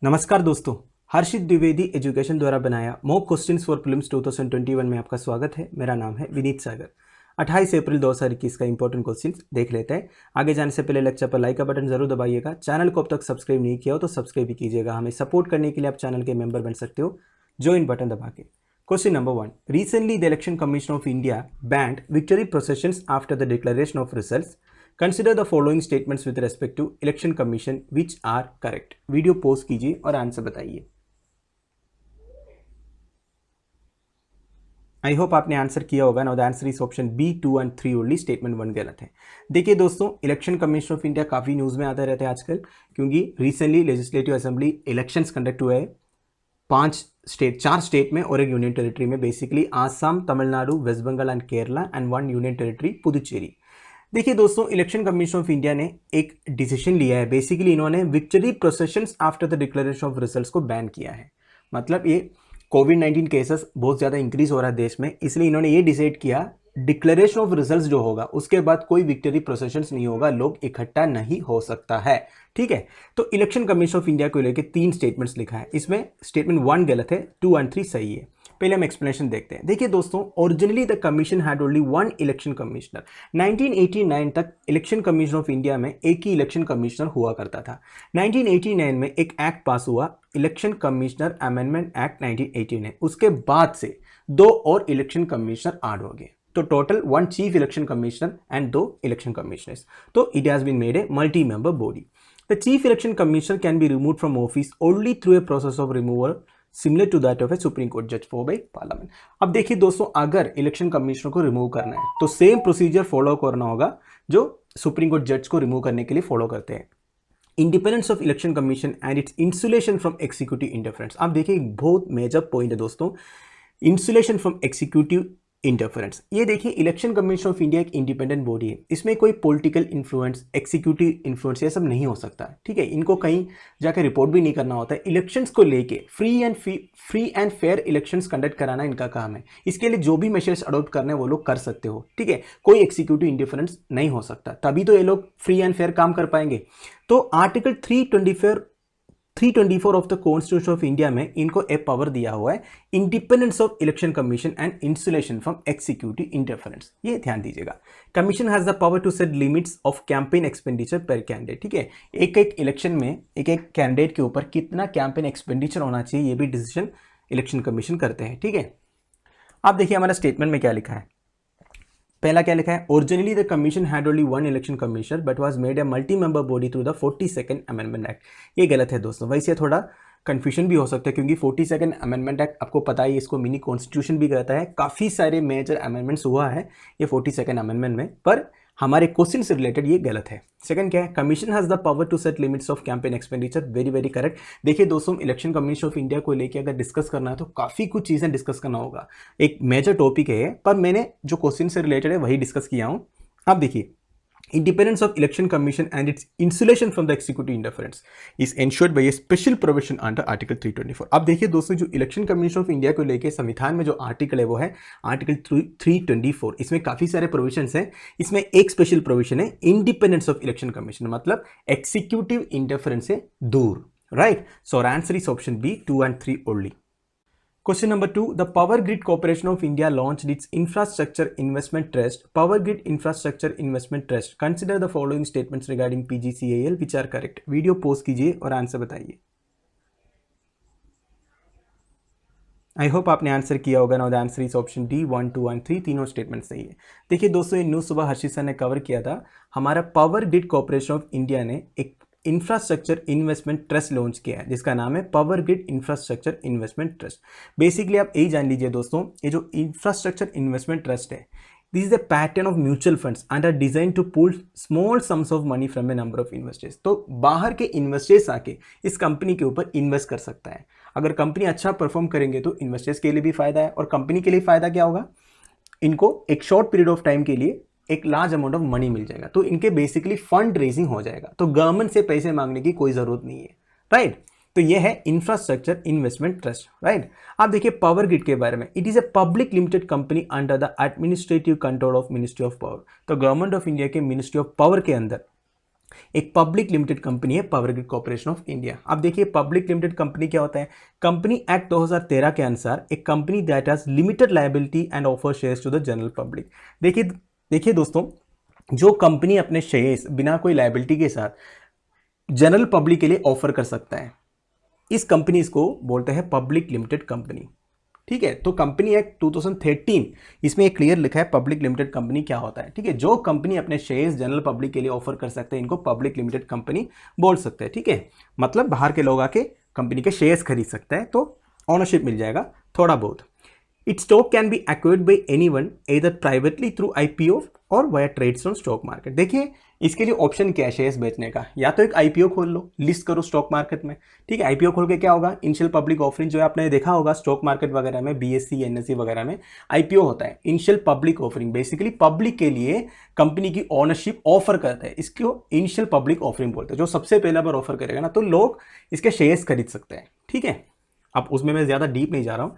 नमस्कार दोस्तों, हर्षित द्विवेदी एजुकेशन द्वारा बनाया मॉक क्वेश्चंस फॉर प्रीलिम्स 2021 में आपका स्वागत है। मेरा नाम है विनीत सागर। 28 अप्रैल 2021 का इंपॉर्टेंट क्वेश्चंस देख लेते हैं। आगे जाने से पहले लेक्चर पर लाइक का बटन जरूर दबाइएगा। चैनल को अब तक सब्सक्राइब नहीं किया हो तो सब्सक्राइब भी कीजिएगा। हमें सपोर्ट करने के लिए आप चैनल के मेंबर बन सकते हो ज्वाइन बटन दबा के। Question number 1, recently the election commission of India banned victory processions after the declaration of results. Consider the following statements with respect to election commission which are correct. Video post कीजिए और answer बताइए। I hope आपने answer किया होगा। Now the answer is option B 2 and 3 only. Statement 1 गलत है। देखिए दोस्तों, इलेक्शन कमीशन ऑफ इंडिया काफ़ी न्यूज़ में आते रहते हैं आजकल, क्योंकि recently legislative assembly elections conduct हुए हैं 4 स्टेट में और एक यूनियन टेरिटरी में। Basically Assam, Tamil Nadu, West Bengal and Kerala and 1 union territory Puducherry. देखिए दोस्तों, इलेक्शन कमीशन ऑफ इंडिया ने एक डिसीजन लिया है। बेसिकली इन्होंने victory processions after the declaration of results को बैन किया है। मतलब ये कोविड-19 केसेस बहुत ज़्यादा इंक्रीज हो रहा है देश में, इसलिए इन्होंने ये डिसाइड किया डिक्लेरेशन ऑफ रिजल्ट्स जो होगा उसके बाद कोई विक्ट्री प्रोसेशंस नहीं होगा, लोग इकट्ठा नहीं हो सकता है। ठीक है, तो इलेक्शन कमीशन ऑफ इंडिया को लेकर 3 स्टेटमेंट्स लिखा है। इसमें स्टेटमेंट 1 गलत है, 2 and 3 सही है। पहले हम एक्सप्लेनेशन देखते हैं। देखिए दोस्तों, originally the commission had only 1 election commissioner. 1989 तक इलेक्शन कमीशन ऑफ इंडिया में एक ही इलेक्शन कमिश्नर हुआ करता था। 1989 में एक एक्ट पास हुआ, इलेक्शन कमिश्नर अमेंडमेंट एक्ट 1989। उसके बाद से 2 और इलेक्शन कमिश्नर ऐड हो गए, तो total 1 chief election commissioner and 2 election commissioners. तो it has been made a multi member body. The chief election commissioner can be removed from office only through a process of removal similar to that of a supreme court जज for by parliament. अब देखिए दोस्तों, अगर election commissioner को remove करना है तो same procedure follow करना होगा जो सुप्रीम कोर्ट जज को रिमूव करने के लिए फॉलो करते हैं। Independence of election commission and its insulation from executive interference. अब देखिए, बहुत मेजर पॉइंट है दोस्तों, इंसुलेशन फ्रॉम एक्सिक्यूटिव इंटरफेरेंस। ये देखिए, इलेक्शन कमीशन ऑफ इंडिया एक इंडिपेंडेंट बॉडी है, इसमें कोई पॉलिटिकल इन्फ्लुएंस, एक्सिक्यूटिव इन्फ्लुएंस ये सब नहीं हो सकता। ठीक है, इनको कहीं जाकर रिपोर्ट भी नहीं करना होता है। इलेक्शंस को लेके free and fair elections conduct कराना इनका काम है। इसके लिए जो भी मेजर्स अडॉप्ट करने वो लोग कर सकते हो। ठीक है, कोई एक्सिक्यूटिव इंटरफेरेंस नहीं हो सकता, तभी तो ये लोग फ्री एंड फेयर काम कर पाएंगे। तो article 324 of the constitution of India में इनको एक पावर दिया हुआ है, independence of election commission and insulation from executive interference. ये ध्यान दीजिएगा। Commission has the power to set limits of campaign expenditure पर कैंडिडेट। ठीक है, एक इलेक्शन में एक कैंडिडेट के ऊपर कितना कैंपेन एक्सपेंडिचर होना चाहिए, ये भी डिसीजन इलेक्शन कमीशन करते हैं। ठीक है, आप देखिए हमारा स्टेटमेंट में क्या लिखा है। पहला क्या लिखा है, originally the commission had only 1 election commissioner but was made a multi member body through the 42nd amendment act. ये गलत है दोस्तों। वैसे थोड़ा कंफ्यूजन भी हो सकता है, क्योंकि 42nd अमेंडमेंट एक्ट आपको पता है, इसको मिनी कॉन्स्टिट्यूशन भी कहता है। काफ़ी सारे मेजर अमेंडमेंट्स हुआ है ये 42nd अमेंडमेंट में, पर हमारे क्वेश्चन से रिलेटेड ये गलत है। सेकंड क्या है, commission has the power to set limits of campaign expenditure. Very very correct. देखिए दोस्तों, इलेक्शन कमीशन ऑफ इंडिया को लेकर अगर डिस्कस करना है तो काफ़ी कुछ चीज़ें डिस्कस करना होगा। एक मेजर टॉपिक है, पर मैंने जो क्वेश्चन से रिलेटेड है वही डिस्कस किया हूँ। अब देखिए, independence of election commission and its insulation from the executive interference is ensured by a special provision under article 324। अब देखिए दोस्तों, जो इलेक्शन कमीशन ऑफ इंडिया को लेके संविधान में जो आर्टिकल है वो है आर्टिकल 324। इसमें काफ़ी सारे प्रोविजंस हैं। इसमें एक स्पेशल प्रोविजन है इंडिपेंडेंस ऑफ इलेक्शन कमीशन, मतलब एक्सिक्यूटिव इंटरफेरेंस से दूर। Right, so answer is option B 2 and 3 only. Question number 2, the Power Grid Corporation of India launched its Infrastructure Investment Trust, Power Grid Infrastructure Investment Trust. Consider the following statements regarding PGCIL which are correct. Video post कीजिए और answer बताइए। I hope आपने answer किया होगा। Now the answer is option D 1, 2 and 3, तीनों statement सही है। देखिए दोस्तों, ये न्यूज़ सुबह हर्षित सर ने कवर किया था। हमारा power grid corporation of India ने एक इंफ्रास्ट्रक्चर इन्वेस्टमेंट ट्रस्ट लॉन्च किया है जिसका नाम है power grid infrastructure investment trust. Basically आप यही जान लीजिए दोस्तों, ये जो इंफ्रास्ट्रक्चर इन्वेस्टमेंट ट्रस्ट है, this is the pattern of mutual funds and are design to pool small sums of money from a number of investors. तो बाहर के इन्वेस्टर्स आके इस कंपनी के ऊपर इन्वेस्ट कर सकता है। अगर कंपनी अच्छा परफॉर्म करेंगे तो इन्वेस्टर्स के लिए भी फायदा है, और कंपनी के लिए फायदा क्या होगा, इनको एक शॉर्ट पीरियड ऑफ टाइम के लिए एक लार्ज अमाउंट ऑफ मनी मिल जाएगा। तो इनके बेसिकली फंड रेजिंग हो जाएगा, तो गवर्नमेंट से पैसे मांगने की कोई जरूरत नहीं है। राइट, तो ये है इंफ्रास्ट्रक्चर इन्वेस्टमेंट ट्रस्ट। राइट, आप देखिए पावर ग्रिड के बारे में, it is a public limited company under the administrative control of ministry of power. तो गवर्नमेंट ऑफ इंडिया के मिनिस्ट्री ऑफ पावर के अंदर एक पब्लिक लिमिटेड कंपनी है power grid corporation of India. अब देखिए पब्लिक लिमिटेड कंपनी क्या होता है, कंपनी एक्ट 2013 के अनुसार एक company that has limited liability and offer shares to the general public. देखिए देखिए दोस्तों, जो कंपनी अपने शेयर्स बिना कोई लायबिलिटी के साथ जनरल पब्लिक के लिए ऑफर कर सकता है, इस कंपनी को बोलते हैं पब्लिक लिमिटेड कंपनी। ठीक है, तो कंपनी एक्ट 2013 इसमें एक क्लियर लिखा है पब्लिक लिमिटेड कंपनी क्या होता है। ठीक है, जो कंपनी अपने शेयर्स जनरल पब्लिक के लिए ऑफर कर सकते हैं इनको पब्लिक लिमिटेड कंपनी बोल सकते हैं। ठीक है, मतलब बाहर के लोग आके कंपनी के शेयर्स खरीद सकते हैं तो ऑनरशिप मिल जाएगा थोड़ा बहुत। Its stock can be acquired by anyone either privately through IPO और via trades on stock market. देखिए इसके लिए ऑप्शन क्या है शेयर्स बेचने का, या तो एक आईपीओ खोल लो, लिस्ट करो स्टॉक मार्केट में। ठीक है, आईपीओ खोल के क्या होगा, इनिशियल पब्लिक ऑफरिंग जो है आपने देखा होगा स्टॉक मार्केट वगैरह में, बीएससी एनएससी वगैरह में आईपीओ होता है, initial public offering. Basically public के लिए कंपनी की ओनरशिप ऑफर करता है, इसको इनिशियल पब्लिक ऑफरिंग बोलते हैं। जो सबसे पहला बार ऑफर करेगा ना तो लोग इसके शेयर्स खरीद सकते हैं। ठीक है, अब उसमें मैं ज्यादा डीप नहीं जा रहा हूँ।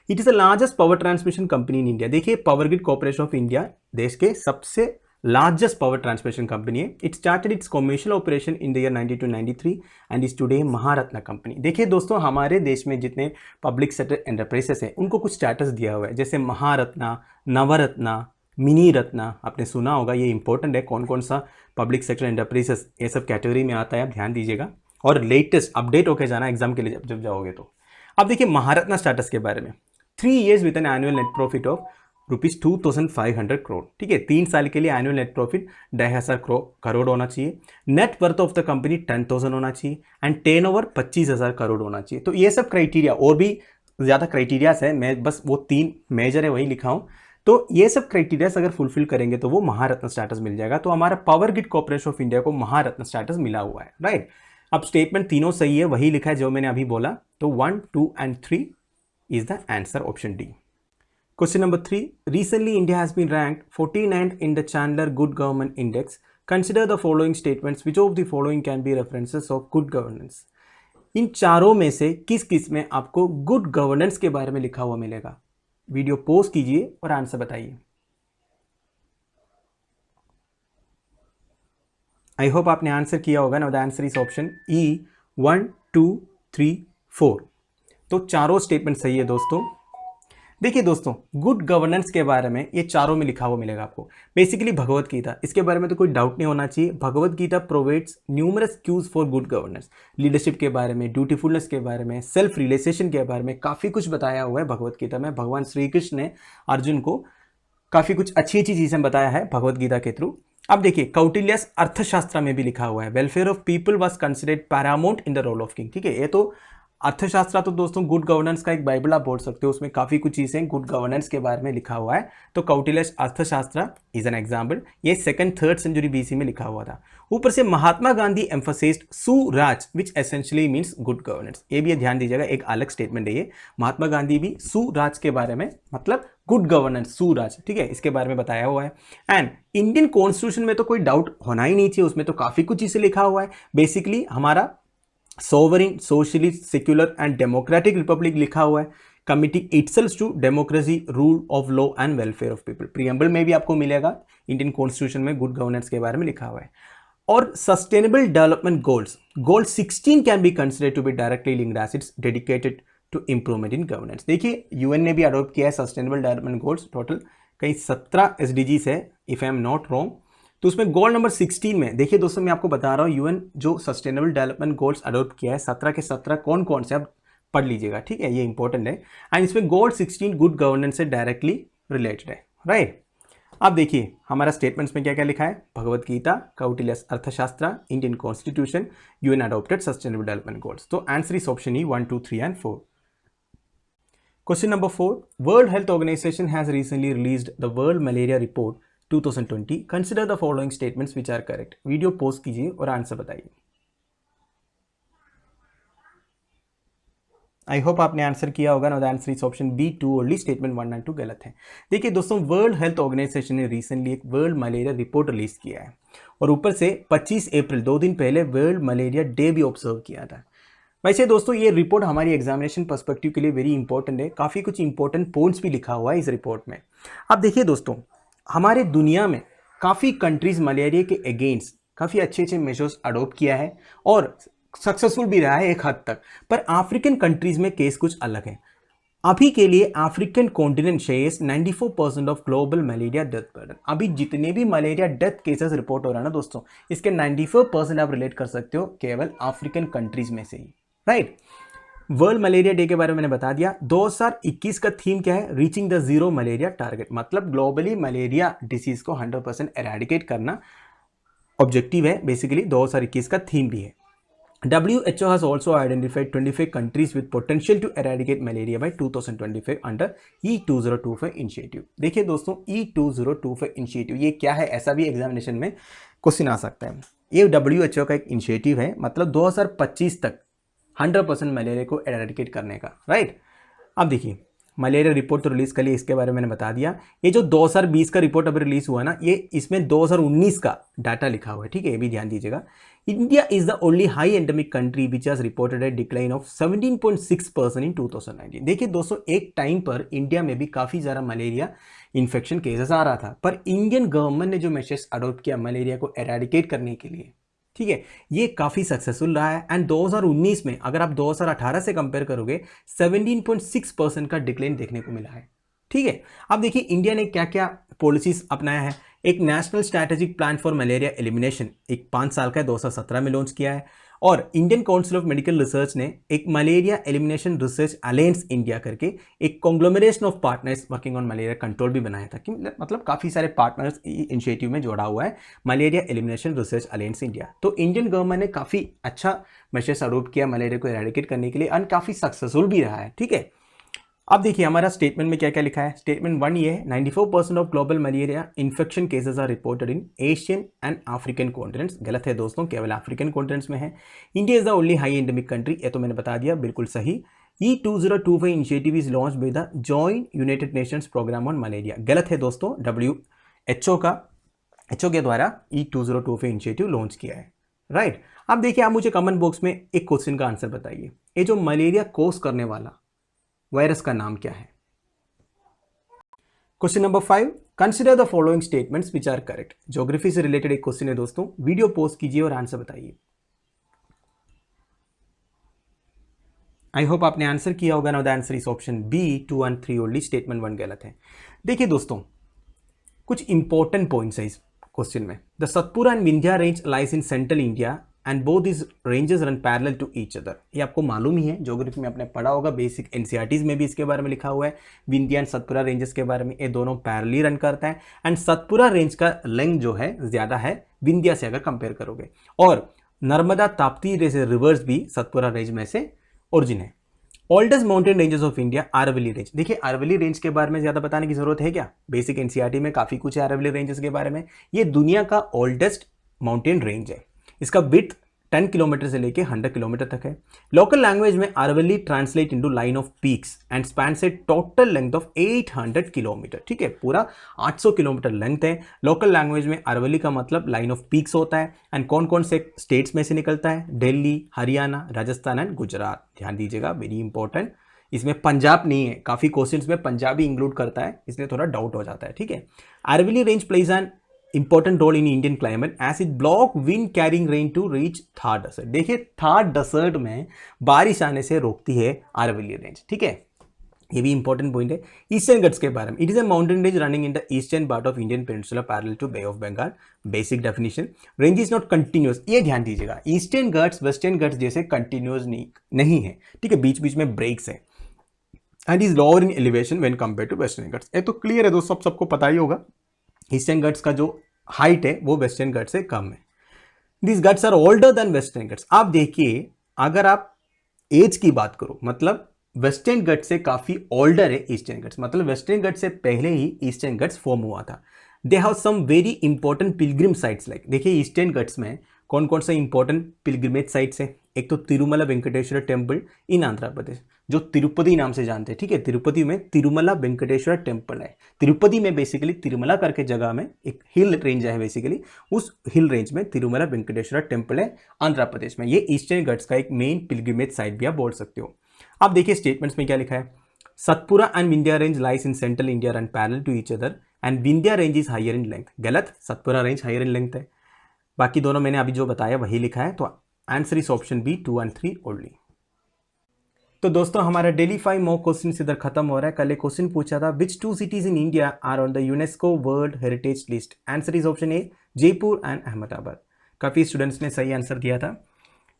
It is the largest power transmission company in India. देखिए power grid corporation of India देश के सबसे लार्जेस्ट पावर ट्रांसमिशन कंपनी है। It started its commercial operation in the year 1993 and is today Maharatna company. देखिए दोस्तों, हमारे देश में जितने पब्लिक सेक्टर एंटरप्राइजेस हैं उनको कुछ स्टेटस दिया हुआ है, जैसे महारत्ना, नवरत्ना, मिनी रत्ना। आपने सुना होगा, ये इंपॉर्टेंट है कौन कौन सा पब्लिक सेक्टर एंटरप्राइजेस ये सब कैटेगरी में आता है, आप ध्यान दीजिएगा और लेटेस्ट अपडेट होकर जाना एग्जाम के लिए जब जाओगे तो। अब देखिए महारत्ना स्टेटस के बारे में, 3 years with an annual net profit of ₹2500 crore. ठीक है, 3 साल के लिए एनुअल नेट प्रॉफिट 2,500 करोड़ होना चाहिए। Net worth of the company 10,000 होना चाहिए एंड टर्नओवर 25,000 करोड़ होना चाहिए। तो ये सब क्राइटेरिया, और भी ज़्यादा क्राइटेरियाज है, मैं बस वो 3 मेजर है वही लिखा हूँ। तो ये सब क्राइटेरियाज अगर फुलफिल करेंगे तो वो महारत्न स्टेटस मिल जाएगा। तो हमारा power grid corporation of India को महारत्न स्टेटस मिला हुआ है, राइट। अब स्टेटमेंट तीनों सही है, वही लिखा है जो मैंने अभी बोला। तो 1, 2 and 3 is the answer, option D. Question number 3. Recently, India has been ranked 49th in the Chandler Good Government Index. Consider the following statements. Which of the following can be references of good governance? इन चारों में से किस किस में आपको good governance के बारे में लिखा हुआ मिलेगा? वीडियो पॉज कीजिए और आंसर बताइए। आई होप आपने आंसर किया होगा ना। The answer is option E 1, 2, 3, 4। तो चारों स्टेटमेंट सही है दोस्तों। देखिए दोस्तों, गुड गवर्नेंस के बारे में ये चारों में लिखा हुआ मिलेगा आपको। बेसिकली भगवत गीता, इसके बारे में तो कोई डाउट नहीं होना चाहिए। Bhagavad Gita provides numerous cues for good governance. Leadership के बारे में, ड्यूटीफुलनेस के बारे में, सेल्फ रियलाइजेशन के बारे में काफ़ी कुछ बताया हुआ है भगवत गीता में। भगवान श्री कृष्ण ने अर्जुन को काफ़ी कुछ अच्छी अच्छी चीज़ें बताया है भगवत गीता के थ्रू। अब देखिए कौटिल्यस अर्थशास्त्र में भी लिखा हुआ है, welfare of people was considered paramount in the role of king. ठीक है, ये तो अर्थशास्त्र तो दोस्तों गुड गवर्नेंस का एक बाइबल आप बोल सकते हो, उसमें काफ़ी कुछ चीज़ें गुड गवर्नेंस के बारे में लिखा हुआ है। तो कौटिल्यस अर्थशास्त्र इज एन एग्जाम्पल, ये 2nd 3rd सेंचुरी BC में लिखा हुआ था। ऊपर से Mahatma Gandhi emphasised suraj which essentially means good governance. ये भी ध्यान दीजिएगा, एक अलग स्टेटमेंट है ये। महात्मा गांधी भी सुराज के बारे में, मतलब गुड गवर्नेंस, सुराज, ठीक है, इसके बारे में बताया हुआ है। एंड इंडियन कॉन्स्टिट्यूशन में तो कोई डाउट होना ही नहीं चाहिए, उसमें तो काफ़ी कुछ चीज़ें लिखा हुआ है। बेसिकली हमारा sovereign, socialist, secular and democratic republic लिखा हुआ है। Committing itself to democracy, rule of law and welfare of people. Preamble में भी आपको मिलेगा इंडियन कॉन्स्टिट्यूशन में गुड गवर्नेंस के बारे में लिखा हुआ है। और sustainable development goals, goal 16 can be considered to be directly linked as it's dedicated to improvement in governance. देखिए यूएन ने भी अडॉप्ट किया है सस्टेनेबल डेवलपमेंट गोल्स, टोटल कहीं 17 SDGs है if I am not wrong. तो उसमें गोल नंबर 16 में देखिए दोस्तों, मैं आपको बता रहा हूँ यूएन जो सस्टेनेबल डेवलपमेंट गोल्स अडॉप्ट किया है 17 के 17 कौन कौन से, आप पढ़ लीजिएगा, ठीक है, ये इंपॉर्टेंट है। एंड इसमें गोल 16 गुड गवर्नेंस से डायरेक्टली रिलेटेड है, राइट। अब देखिए हमारा स्टेटमेंट्स में क्या क्या लिखा है, भगवत गीता, कौटिल्यस अर्थशास्त्र, Indian constitution, UN adopted sustainable development goals. तो answer is option E 1, 2, 3 and 4। Question number 4. World Health Organization has recently released the World Malaria Report 2020. Consider the following statements which are correct. Video post कीजिए और answer बताइए। I hope आपने answer किया होगा ना। The answer is option B 2 only. Statement 1 and 2 गलत है। देखिए दोस्तों, वर्ल्ड हेल्थ ऑर्गेनाइजेशन ने रिसेंटली एक वर्ल्ड मलेरिया रिपोर्ट रिलीज किया है और ऊपर से 25 अप्रैल 2 दिन पहले वर्ल्ड मलेरिया डे भी ऑब्जर्व किया था। वैसे दोस्तों ये रिपोर्ट हमारी एग्जामिनेशन पर्सपेक्टिव के लिए वेरी इंपॉर्टेंट है, काफ़ी कुछ इंपॉर्टेंट पॉइंट्स भी लिखा हुआ है इस रिपोर्ट में। अब देखिए दोस्तों, हमारे दुनिया में काफ़ी कंट्रीज मलेरिया के अगेंस्ट काफ़ी अच्छे अच्छे मेजर्स अडोप्ट किया है और सक्सेसफुल भी रहा है एक हद तक। पर अफ्रीकन कंट्रीज में केस कुछ अलग है। अभी के लिए African continent shares 94% of global malaria death burden. अभी जितने भी मलेरिया डेथ केसेस रिपोर्ट हो रहा है ना दोस्तों, इसके 94% आप रिलेट कर सकते हो केवल अफ्रीकन कंट्रीज में से ही, राइट। वर्ल्ड मलेरिया डे के बारे में मैंने बता दिया। 2021 का थीम क्या है? Reaching the zero malaria target, मतलब ग्लोबली मलेरिया डिसीज को 100% एराडिकेट करना ऑब्जेक्टिव है बेसिकली, 2021 का थीम भी है। WHO has also identified 25 countries with potential to eradicate malaria by 2025 under E2025 initiative। देखिए दोस्तों, E2025 initiative ये क्या है? ऐसा भी एग्जामिनेशन में क्वेश्चन आ सकता है। ये WHO का एक इनिशिएटिव है, मतलब 2025 तक 100% मलेरिया को एराडिकेट करने का, राइट। अब देखिए, मलेरिया रिपोर्ट तो रिलीज कर ली, इसके बारे में मैंने बता दिया। ये जो 2020 का रिपोर्ट अभी रिलीज हुआ ना, ये इसमें 2019 का डाटा लिखा हुआ है, ठीक है, ये भी ध्यान दीजिएगा। India is the only high endemic country which has reported A decline of 17.6% इन 2019। देखिए दोस्तों, एक टाइम पर इंडिया में भी काफी ज्यादा मलेरिया इन्फेक्शन केसेस आ रहा था, पर इंडियन गवर्नमेंट ने जो मेजर्स अडॉप्ट किया मलेरिया को एराडिकेट करने के लिए, ठीक है, ये काफी सक्सेसफुल रहा है। एंड 2019 में अगर आप 2018 से कंपेयर करोगे 17.6% का डिक्लाइन देखने को मिला है, ठीक है। अब देखिए इंडिया ने क्या क्या पॉलिसीज अपनाया है। एक national strategic plan for malaria elimination एक 5 साल का 2017 में लॉन्च किया है, और Indian council of medical research ने एक malaria elimination research alliance India करके एक कॉन्ग्लोमरेशन of partners working on malaria control भी बनाया था, कि मतलब काफ़ी सारे पार्टनर्स इनिशिएटिव में जोड़ा हुआ है malaria elimination research alliance India. तो इंडियन गवर्नमेंट ने काफ़ी अच्छा मेजर्स अडॉप्ट किया मलेरिया को एराडिकेट करने के लिए, और काफ़ी सक्सेसफुल भी रहा है, ठीक है। अब देखिए हमारा स्टेटमेंट में क्या क्या लिखा है। स्टेटमेंट 1 ये है, 94% of global malaria infection cases are reported in Asian and African continents. गलत है दोस्तों, केवल अफ्रीकन कॉन्टिनेंट्स में है। India is the only high endemic country, ये तो मैंने बता दिया, बिल्कुल सही। E2025 initiative is launch by the joint United Nations programme on malaria. गलत है दोस्तों, WHO के द्वारा E2025 इनिशिएटिव लॉन्च किया है, राइट। अब देखिए, आप मुझे कमेंट बॉक्स में एक क्वेश्चन का आंसर बताइए, ये जो मलेरिया कोज करने वाला वायरस का नाम क्या है? Question number 5, consider the following statements which are correct. Geography से रिलेटेड एक क्वेश्चन है दोस्तों, वीडियो पॉज कीजिए और आंसर बताइए। आई होप आपने आंसर किया होगा। Now the answer is option B 2 and 3 only. Statement 1 गलत है। देखिए दोस्तों, कुछ इंपॉर्टेंट पॉइंट्स है इस क्वेश्चन में। The Satpura and Vindhya range lies in central India and both this ranges run parallel to each other. ये आपको मालूम ही है, ज्योग्राफी में आपने पढ़ा होगा, बेसिक एनसीईआरटीज में भी इसके बारे में लिखा हुआ है। विंध्या एंड सतपुरा रेंजेस के बारे में, ये दोनों पैरेलली रन करता है। एंड सतपुरा रेंज का लेंथ जो है ज्यादा है विंध्या से अगर कंपेयर करोगे, और नर्मदा ताप्ती जैसे रिवर्स भी सतपुरा रेंज में से ओरिजिन है। Oldest mountain ranges of India, Aravalli range. देखिए अरावली रेंज के बारे में ज्यादा बताने की जरूरत है क्या? बेसिक एनसीईआरटी में काफी कुछ है अरावली रेंजेस के बारे में। ये दुनिया का ओल्डेस्ट माउंटेन रेंज है। इसका विड्थ 10 किलोमीटर से लेके 100 किलोमीटर तक है। लोकल लैंग्वेज में Aravalli translate into line of peaks and span से टोटल लेंथ ऑफ 800 किलोमीटर, ठीक है, पूरा 800 किलोमीटर लेंथ है। लोकल लैंग्वेज में अरावली का मतलब लाइन ऑफ पीक्स होता है। एंड कौन कौन से स्टेट्स में से निकलता है? दिल्ली, हरियाणा, राजस्थान एंड गुजरात। ध्यान दीजिएगा, वेरी इंपॉर्टेंट। इसमें पंजाब नहीं है, काफी क्वेश्चंस में पंजाबी इंक्लूड करता है, इसलिए थोड़ा डाउट हो जाता है, ठीक है। Aravalli range plays an important role in Indian climate as it block wind carrying rain to reach Thar desert. देखिए थार डेसर्ट में बारिश आने से रोकती है अरावली रेंज, ठीक है, ये भी इंपॉर्टेंट पॉइंट है। ईस्टर्न घट्स के बारे में, it is a mountain range running in the eastern part of Indian peninsula parallel to Bay of Bengal. Basic definition, range is not continuous. ये ध्यान दीजिएगा, ईस्टर्न घट्स वेस्टर्न घट्स जैसे कंटिन्यूअस नहीं है, ठीक है, बीच बीच में ब्रेक्स है। And is lower in elevation when compare to Western Ghats. ये तो क्लियर है दोस्तों, सबको पता ही होगा। ईस्टर्न घट्स का जो हाइट है वो वेस्टर्न घट्स से कम है। This Ghats are older than Western Ghats. आप देखिए, अगर आप एज की बात करो, मतलब वेस्टर्न घट्स से काफी ओल्डर है ईस्टर्न घट्स, मतलब वेस्टर्न घट्स से पहले ही ईस्टर्न घट्स फॉर्म हुआ था। They have some very important pilgrim sites like, देखिए ईस्टर्न घट्स में कौन कौन सा इंपॉर्टेंट पिलग्रिमेज साइट्स है? एक तो तिरुमला वेंकटेश्वर टेम्पल इन आंध्र प्रदेश, जो तिरुपति नाम से जानते हैं, ठीक है। तिरुपति में तिरुमला वेंकटेश्वर टेम्पल है। तिरुपति में बेसिकली तिरुमला करके जगह में एक हिल रेंज है, बेसिकली उस हिल रेंज में तिरुमला वेंकटेश्वर टेम्पल है आंध्र प्रदेश में। ये ईस्टर्न घट्स का एक मेन पिलग्रिमेज साइट भी आप बोल सकते हो। आप देखिए स्टेटमेंट्स में क्या लिखा है। Satpura and Vindhya range lies in central India run parallel to each other and Vindhya range is higher in length. गलत, Satpura range higher in length है। बाकी दोनों मैंने अभी जो बताया वही लिखा है, तो answer is option B 2 and 3 only. तो दोस्तों हमारा डेली 5 मॉक क्वेश्चन इधर खत्म हो रहा है। कल एक क्वेश्चन पूछा था, which 2 cities in India are on the UNESCO World Heritage list? Answer is option A Jaipur and Ahmedabad. काफ़ी स्टूडेंट्स ने सही आंसर दिया था।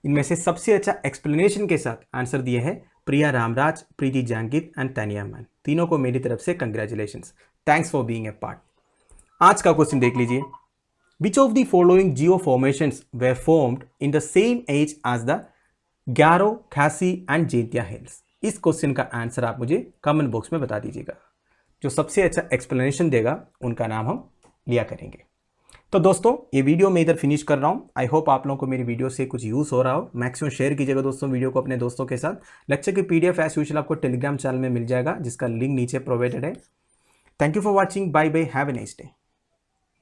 इनमें से सबसे अच्छा एक्सप्लेनेशन के साथ आंसर दिया है प्रिया रामराज, प्रीति जांगित एंड तानिया मैन। तीनों को मेरी तरफ से congratulations, thanks for being a part. आज का क्वेश्चन देख लीजिए, which of the following geo formations were formed in the same age as the Garo, Khasi and Jaintia hills? इस क्वेश्चन का आंसर आप मुझे कमेंट बॉक्स में बता दीजिएगा। जो सबसे अच्छा एक्सप्लेनेशन देगा उनका नाम हम लिया करेंगे। तो दोस्तों ये वीडियो मैं इधर फिनिश कर रहा हूँ। आई होप आप लोगों को मेरी वीडियो से कुछ यूज़ हो रहा हो। मैक्सिमम शेयर कीजिएगा दोस्तों वीडियो को अपने दोस्तों के साथ। लेक्चर की PDF एज यूजुअल आपको टेलीग्राम चैनल में मिल जाएगा, जिसका लिंक नीचे प्रोवाइडेड है। Thank you for watching, bye bye, have a nice day.